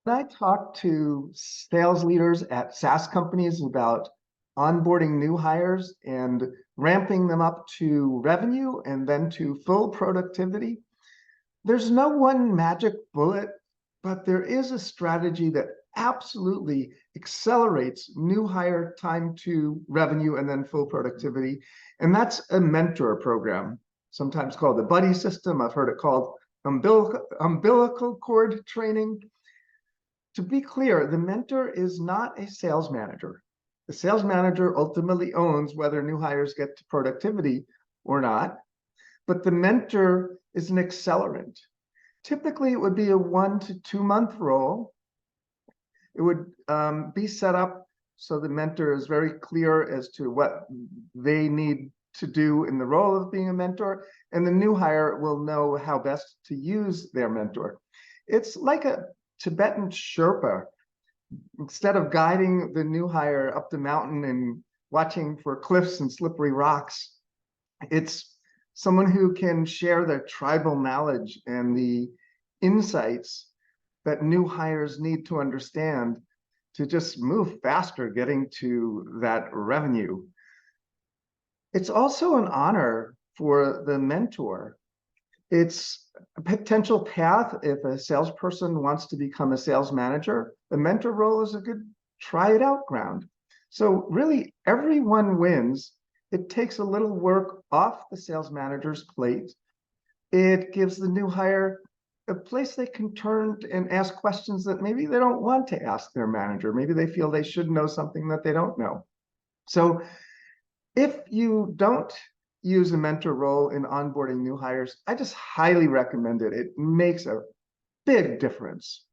I talk to sales leaders at SaaS companies about onboarding new hires and ramping them up to revenue and then to full productivity, there's no one magic bullet, but there is a strategy that absolutely accelerates new hire time to revenue and then full productivity. And that's a mentor program, sometimes called the buddy system. I've heard it called umbilical cord training. To be clear, the mentor is not a sales manager. The sales manager ultimately owns whether new hires get to productivity or not, but the mentor is an accelerant. Typically, it would be a 1 to 2 month role. It would be set up so the mentor is very clear as to what they need to do in the role of being a mentor, and the new hire will know how best to use their mentor. It's like a Tibetan Sherpa. Instead of guiding the new hire up the mountain and watching for cliffs and slippery rocks, it's someone who can share their tribal knowledge and the insights that new hires need to understand to just move faster getting to that revenue. It's also an honor for the mentor. It's a potential path if a salesperson wants to become a sales manager. The mentor role is a good try it out ground. So really everyone wins. It takes a little work off the sales manager's plate. It gives the new hire a place they can turn and ask questions that maybe they don't want to ask their manager. Maybe they feel they should know something that they don't know. So if you don't use a mentor role in onboarding new hires, I just highly recommend it. It makes a big difference.